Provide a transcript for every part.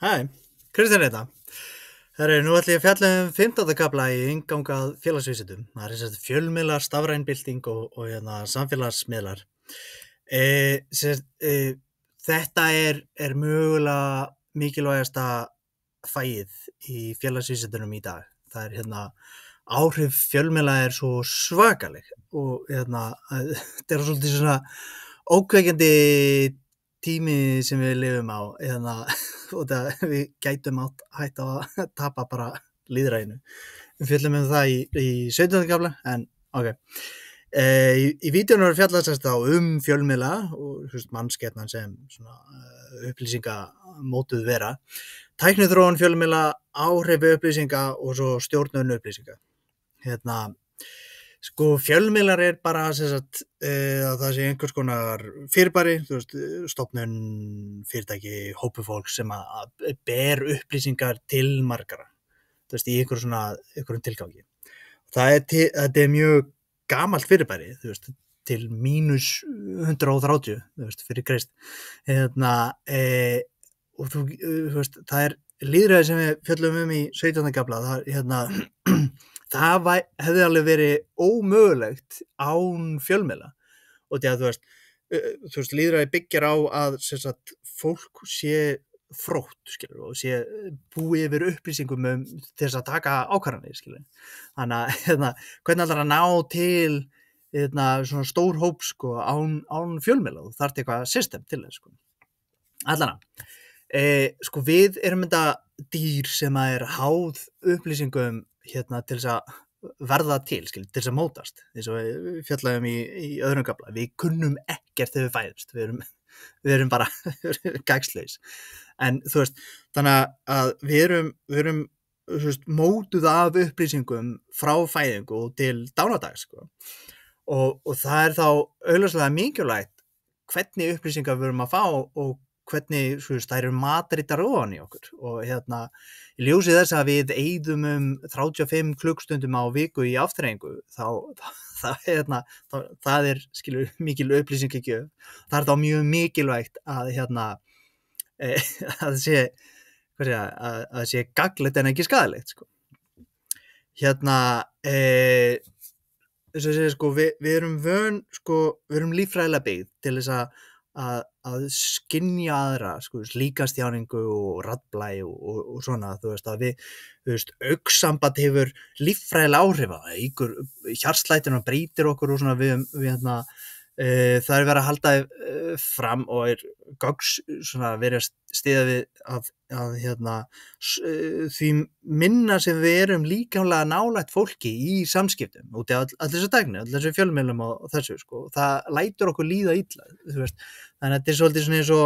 Hæ, Kristján þetta. Herri, nú ætlum ég að fjalla 15. kafla í inngang að félagsvísindum. Það er þess að fjölmiðlar, stafræn bylting og samfélagsmiðlar. Þetta er mögulega mikilvægasta fæið í félagsvísindunum í dag. Það er áhrif fjölmiðla er svo svakaleg og þetta er svolítið svona ókveikjandi tími sem við lifum á og við gætum hætt á að tapa bara lýðræðinu. Við fjöllum það í 17. kafla, en ok. Í vídeónu er fjallað þá fjölmiðla og mannskepnan sem upplýsingamótuð vera, tækniþróun fjölmiðla, áhrif upplýsinga og svo stjórnun upplýsinga. Fjölmiðlar er bara að það sé einhvers konar fyrirbæri, stofnun, fyrirtæki, hópur fólk sem að ber upplýsingar til margara, í einhverjum tilgangi. Þetta er mjög gamalt fyrirbæri, til mínus 130, fyrir Krist. Og það er lýðræði sem við fjöllum í 17. kafla, það hefði alveg verið ómögulegt án fjölmiðla og lýðræði byggir á að fólk sé frótt og sé búið yfir upplýsingum til þess að taka ákvarðanir. Þannig að hvernig ætlar að ná til svona stór hóp án fjölmiðla, þú þarft eitthvað system til þess. Allan við erum þetta dýr sem er háð upplýsingum til þess að verða til þess að mótast, eins og við fjallaðum í öðrum kafla. Við kunnum ekkert þegar við fæðumst, við erum bara gægslaus, en þannig að við erum mótuð af upplýsingum frá fæðingu og til dánadags, og það er þá augljóslega mikilvægt hvernig upplýsingar við erum að fá og hvernig það eru matreitar ofan í okkur, og í ljósi þess að við eyðum 35 klukkstundum á viku í afþreyingu, það er mikil upplýsingagjöf. Það er þá mjög mikilvægt að að sé gagnlegt en ekki skaðlegt. Við erum vön, við erum líffræðilega byggð til þess að skynja aðra, líkamstjáningu og raddblæ og svona, að við augnsamband hefur líffræðilega áhrif, ykkur hjartslættina breytir okkur og svona, það er verið að halda fram og er gögns verið að styðja við að því minna sem við erum líkamlega nálægt fólki í samskiptum út af allir þessu tækni, allir þessu fjölmiðlum og þessu, það lætur okkur líða illa, þannig að þetta er svolítið svona eins og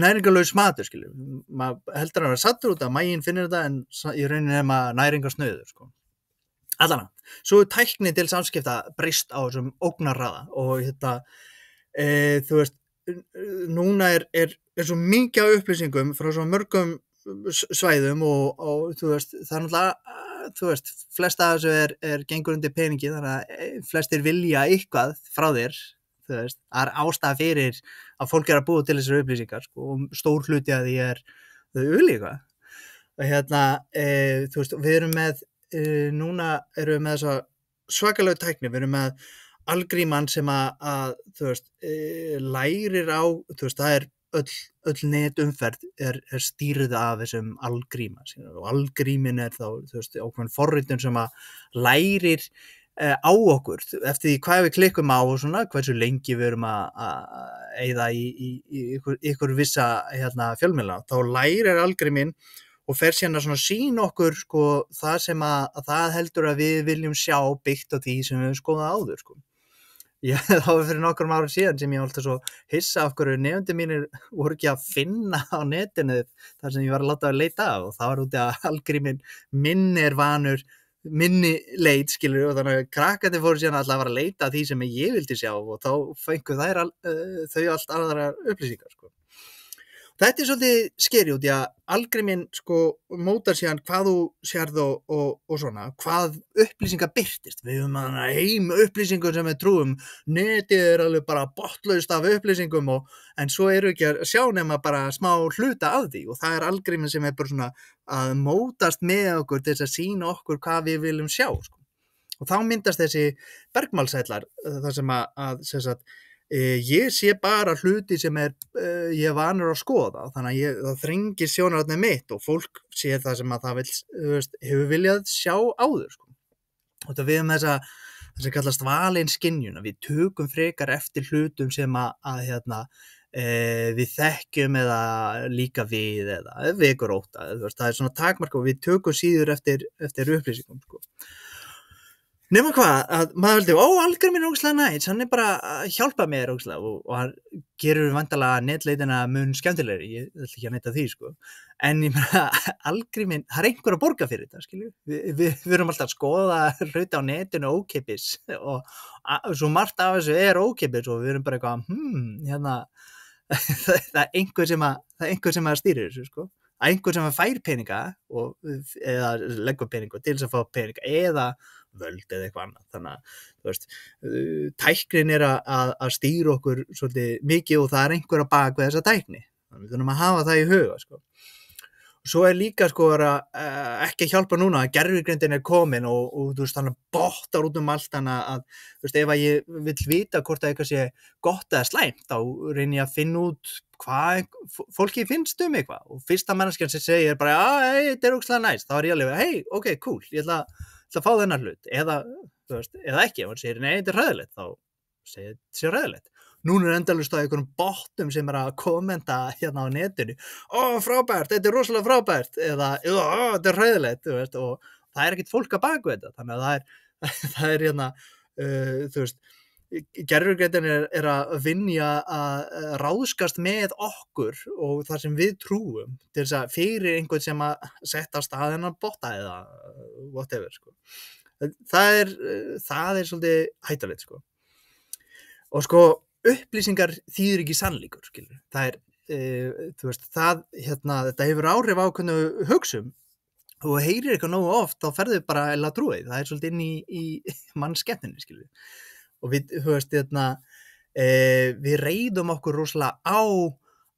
næringarlaus matur, maður heldur að vera sattur út af maginn finnir þetta, en í rauninni er maður næringarsnauður. Allan, svo er tækni til samskipta breyst á þessum ógnarhraða og núna er svo mikið af upplýsingum frá svo mörgum svæðum og það er náttúrulega, flest af þessu er gengur undir peningi, þannig að flestir vilja eitthvað frá þér, það er ástæða fyrir að fólk er að búa til þessar upplýsingar, og stór hluti að því þau vilja eitthvað. Við erum með núna erum við með þessa svakalegu tækni, við erum með algríman sem að lærir á, það er öll netumferð er stýrð af þessum algríma, og algrímin er þá ákveðin forritun sem að lærir á okkur eftir því hvað við klikkum á og svona, hversu lengi við erum að eyða í ykkur vissa fjölmiðla, þá lærir algrímin og fer síðan að sýna okkur það sem að það heldur að við viljum sjá byggt á því sem við skoðum áður. Það var fyrir nokkrum árum síðan sem ég var alltaf svo hissa af hverju nemendur mínir voru ekki að finna á netinu þar sem ég var að láta að leita af, og það var út af algríminn minn er vanur minni leit, og þannig að krakkandi fóru síðan alltaf að fara að leita því sem ég vildi sjá, og þá fengu þau allt aðrar upplýsingar. Þetta svolítið skeri út í að algríminn sko mótar síðan hvað þú sérð og svona, hvað upplýsingar birtist. Við höfum hana heim upplýsingum sem við trúum, netið alveg bara botnlaust af upplýsingum en svo eru ekki að sjá nema bara smá hluta af því og það algríminn sem bara svona að mótast með okkur til þess að sýna okkur hvað við viljum sjá sko. Og þá myndast þessi bergmálshellar þar sem sem sagt, ég sé bara hluti sem ég er vanur að skoða þannig að það þrengir sjónarhornið mitt og fólk sé það sem að það hefur viljað sjá áður sko. Og það við þess sem kallast valinskynjun við tökum frekar eftir hlutum sem við þekkjum eða líka við eða vekur ótta það svona takmark og við tökum síður eftir upplýsingum sko. Nema hvað, að maður heldur, algríminn er ógeðslega næs, hann bara að hjálpa mér ógeðslega og hann gerur væntanlega netleitina mun skemmtilegri, ég ætla ekki að neita því, sko. En ég meina, algríminn, það einhver að borga fyrir þetta, skilju. Við erum alltaf að skoða hluti á netinu ókeypis og svo margt af þessu er ókeypis og við erum bara eitthvað, það er einhver sem að stýrir þessu, sko. Einhver sem fær peninga eða leggur peninga til þess að fá peninga eða völd eða eitthvað annað þannig að þú veist tæknin er að stýra okkur svolítið mikið og það einhver að bak við þessa tækni þannig við þurfum að hafa það í huga sko. Og svo líka sko ekki að hjálpa núna að gervigreindin komin og þú veist þannig bottar út allt þannig að þú veist ef að ég vill vita hvort að eitthvað sé gott eða slæmt þá reyni ég að finna út hvað fólki finnst eitthvað og fyrsta manneskjan sem segir bara þetta er ógeðslega næs þá ég alveg ok, cool, ég ætla að fá þennan hlut eða ekki, ef hann segir nei, þetta er hræðilegt þá segir þetta sé hræðilegt núna endalaust á einhverjum bottum sem að kommenta hérna á netinu frábært, þetta er rosalega frábært eða þetta er hræðilegt og það er ekkert fólk að baka þetta þannig að það er hérna þú veist gervigreindin er að vinja að ráðskast með okkur og það sem við trúum til þess að fyrir einhvern sem að setja staðina botta eða whatever sko. Það er svolítið hættulegt sko. Og sko upplýsingar þýðir ekki sannleikur skilur. Það þú veist þetta hefur áhrif á hvernig hugsum og heyrir eitthvað nógu oft þá ferðu bara að trúa því. Það er svolítið inn í mannskepnunni skilur. Og við, þú veist, við reiðum okkur rosalega á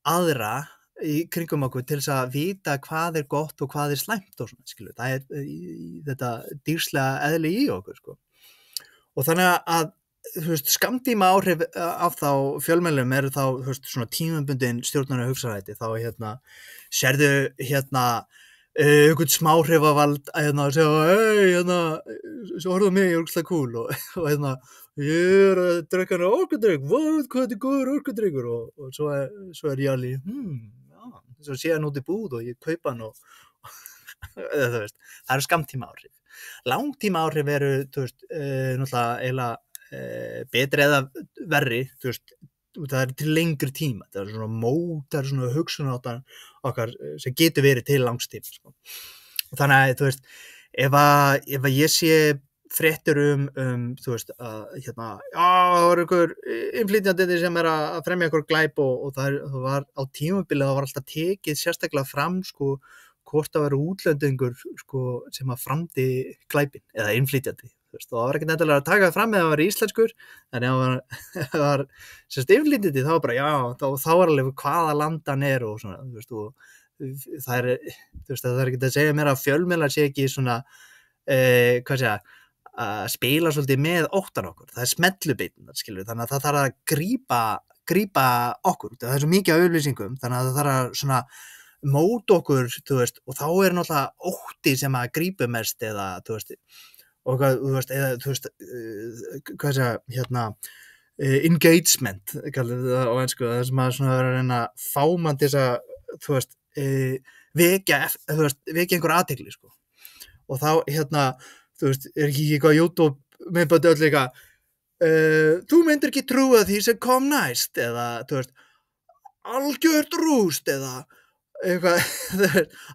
aðra í kringum okkur til þess að vita hvað er gott og hvað er slæmt og svona, skilur. Það er þetta dýrslega eðli í okkur, sko. Og þannig að, þú veist, skammtíma áhrif af þá fjölmiðlum eru þá, þú veist, svona tímabundin stjórnunar hugsaræti, þá, sérðu, einhvern smáhrifavald að segja, svo horfðu mig, ég er ógeðslega cool og ég er að drekka hana orkudrykk, hvað þetta er góður orkudrykkur og svo er ég alveg, svo sé hann út í búð og ég kaupa hann og þú veist, það eru skammtíma áhrif. Langtíma áhrif eru, þú veist, náttúrulega eiginlega betri eða verri, þú veist, það er til lengri tíma, það er svona mótar svona hugsunarháttar okkar sem getur verið til langs tíma sko. Og þannig að þú veist ef að ég sé fréttir þú veist það var einhver innflytjandi sem að fremja einhver glæp og það var á tímabili það var alltaf tekið sérstaklega fram sko hvort það var útlendingur sko sem að framdi glæpin eða innflytjandi og það var ekkert endilega að taka það fram eða það var íslenskur en ef það var sérst innflytjandi þá var bara þá var alveg hvaða landan er og svona þú veist og það er ekki að segja mér að fjölmiðlar sé ekki svona hvað segja að spila svolítið með óttan okkur það er smellubeitin skilur þannig að það þarf að grípa okkur það er svo mikið af upplýsingum þannig að það þarf að svona móta okkur þú veist og þá er náttúrulega ótti sem að grípa mest eða þú veist og hvað, þú veist, eða, þú veist, hvað segja, engagement, kallar það á ensku, það sem að svona vera að reyna að fá mann til þess að, þú veist, vekja einhver athygli, sko. Og þá, þú veist, er ekki eitthvað YouTube myndbandi öll eitthvað, þú myndir ekki trúa því sem kom næst, eða, þú veist, algjört rúst, eða, eitthvað,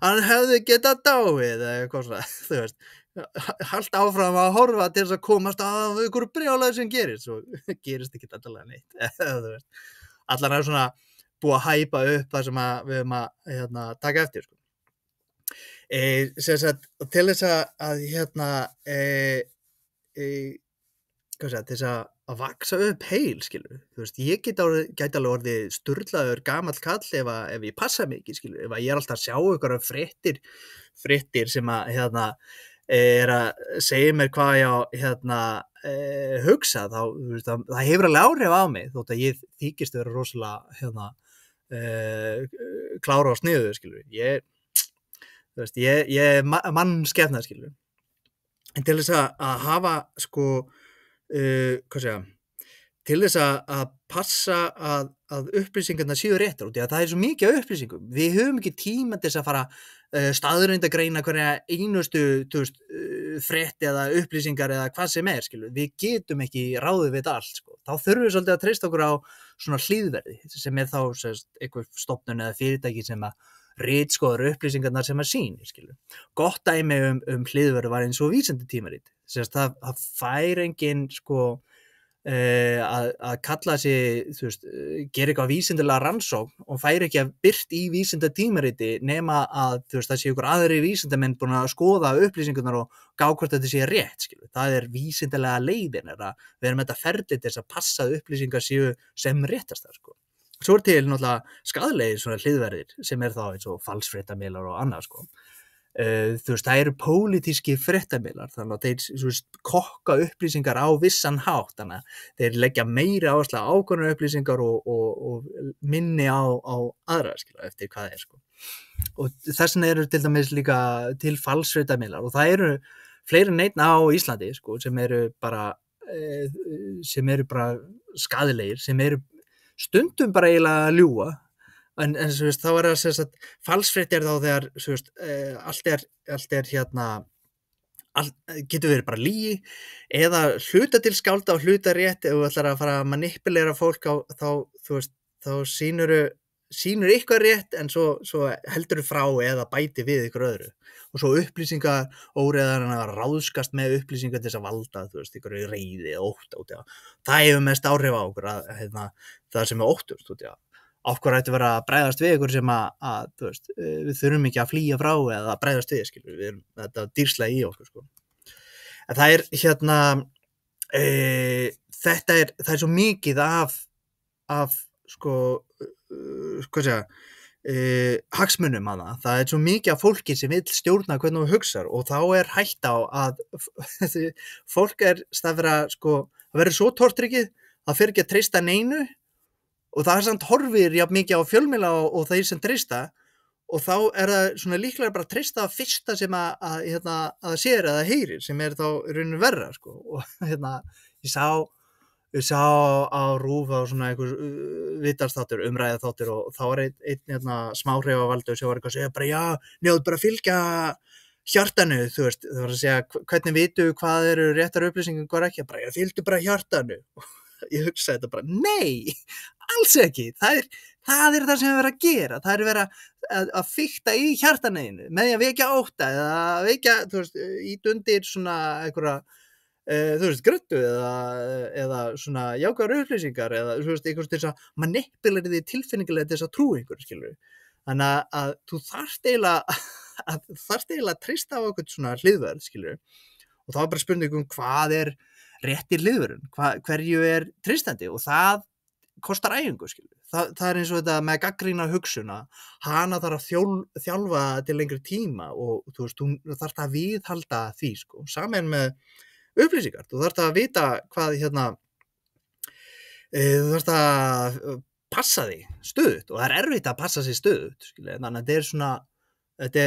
hann hefði getað dáið, eða eitthvað svona, þú veist, halda áfram að horfa til þess að komast að einhverju brjálæði sem gerist svo gerist ekki alltaf neitt þú veist allar er svona búið að hæpa upp það sem við höfum að taka eftir, sko. Sem sagt, til þess að hvað segja, til þess að vaksa upp heil, skilur, þú veist, ég gæti alveg orðið sturlaður gamall kall ef ég passa mikið, skilur, ef ég er alltaf að sjá einhverjar fréttir sem að er að segja mér hvað ég hugsa, þá, þú veist, það hefur alveg áhrif á mig, þótt að ég þykist vera rosalega klára á sniðu, skilur, þú veist, ég er mannskepna, skilur, en til þess að hafa, sko, hvað segja, til þess að passa að upplýsingarnar séu réttar, út í að það er svo mikið af upplýsingum, við höfum ekki tíma til þess að fara staðreyndagreina hverja einustu, þú veist, frétt eða upplýsingar eða hvað sem skilur, við getum ekki ráðið við þetta allt, sko, þá þurfum við svolítið að treysta okkur á svona hlíðverði, sem er þá einhver stofnun eða fyrirtæki sem að ritskoðar upplýsingarnar sem að sýnir, skilur. Gott dæmi hlíðverði var eins og vísindatímarit, það fær enginn, sko, að kalla sig, þú veist, gera eitthvað vísindalega rannsókn og fær ekki að birt í vísindatímariti nema að, þú veist, það sé ykkur aðri vísindamenn búin að skoða upplýsingarnar og gá hvort þetta sé rétt, skilur. Það er vísindalega leiðin, við erum þetta ferli til þess að passa að upplýsingar séu sem réttastar, sko. Svo til náttúrulega skaðlegir svona hliðverðir sem þá eins og falsfréttamiðlar og annað, sko. Þú veist, það eru pólitíski fréttamiðlar, þannig að þeir, þú veist, kokka upplýsingar á vissan hátt, þannig að þeir leggja meiri áherslu á ákveðnar upplýsingar og minni á aðra, skilja, eftir hvað það er, sko. Og þess vegna eru til dæmis líka til falsfréttamiðlar og það eru fleiri en einn á Íslandi, sko, sem eru bara skaðlegir, sem eru stundum bara eiginlega að ljúga, en svo veist, þá það sem sagt falsfréttir þá þegar svo veist, allt er getur verið bara lygi eða hluta til skálda og hluta rétt ef þú ætlar að fara að manipulera fólk þá þú veist, þá sýnur eitthvað rétt en svo heldur frá eða bæti við ykkur öðru og svo upplýsingar óreiðar að ráðskast með upplýsingar til þess að valda, þú veist, ykkur reiði eða ótta, það hefur mest áhrif á okkur það sem óttust, þú veist, af hverju ætti vera að bregðast við ykkur sem að þú veist, við þurfum ekki að flýja frá eða að bregðast við, skilur, við erum þetta dýrslega í okkur, sko. En það er það er svo mikið af sko, hvað segja, hagsmunum hana, það er svo mikið af fólki sem vill stjórna hvernig þú hugsar og þá er hætta á að fólk sko, að vera svo tortryggið að fyrir ekki að treysta neinu og það samt horfir jafn mikið á fjölmiðla og þeir sem treysta og þá það svona líklega bara að treysta að fyrsta sem að sér eða heyrir sem þá í rauninu verra, sko, og ég sá á RÚV á svona einhver viðtalsþáttur, umræðuþáttur og þá var einn smáhreifavaldur sem var eitthvað að segja bara, já, njóð bara að fylgja hjartanu, þú veist, það var að segja hvernig vitu hvað eru réttar upplýsingar, hvað ekki, bara, já, fylgdu bara hjartanu. Ég hugsaði þetta bara, nei, alls ekki, það er það sem við verðum að gera, það er verið að fikta í hjartaneginu með því að vekja ótta eða vekja, þú veist, ít undir svona einhverja þú veist, gröttu eða svona jákvæðar upplýsingar eða þú veist, einhvers til þess að manipulera því tilfinningilega til þess að trúa einhverju, skilur. Þannig að þú þarft eiginlega að treysta á eitthvað svona hliðverð, skilur. Og þá er bara spurning hvað er réttir hliðverðun, hverju er treystandi og það kostar æfingu, skilur. Það er eins og þetta með gagnrýna hugsuna, hana þarf að þjálfa til lengri tíma og þú veist, þú þarft að viðhalda því, sko. Saman með upplýsingar, þú þarft að vita hvað þú þarft að passa því stöðugt og það er erfitt að passa sig stöðugt, skilur, þannig að þetta er svona þetta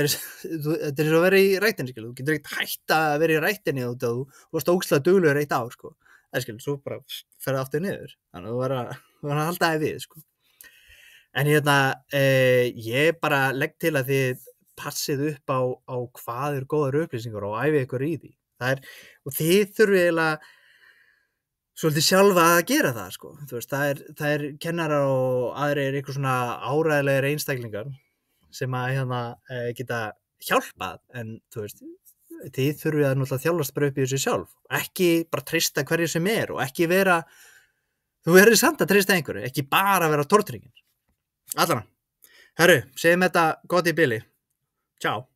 er svo að vera í ræktinni, skilur, þú getur ekkert hætt að vera í ræktinni og þú varst ógeðslega duglegur eitt ár, sko, skilur, svo bara ferði aftur niður, þannig að þú verður að halda þig við, sko. En ég bara legg til að þið passið upp á hvað er góðar upplýsingar og æfið ykkur í því. Og þið þurfið eiginlega svolítið sjálfa að gera það, sko. Þú veist, það er kennarar og aðrir eitthvað svona áræðilegir einstaklingar sem að geta hjálpað, en þú veist, þið þurfið að náttúrulega þjálfast bara upp í þessu sjálf. Ekki bara treysta hverju sem er og ekki vera, þú verður samt að treysta einhverju, ekki bara vera tortrygginn. Allana. Herru, segjum þetta gott í bili. Ciao.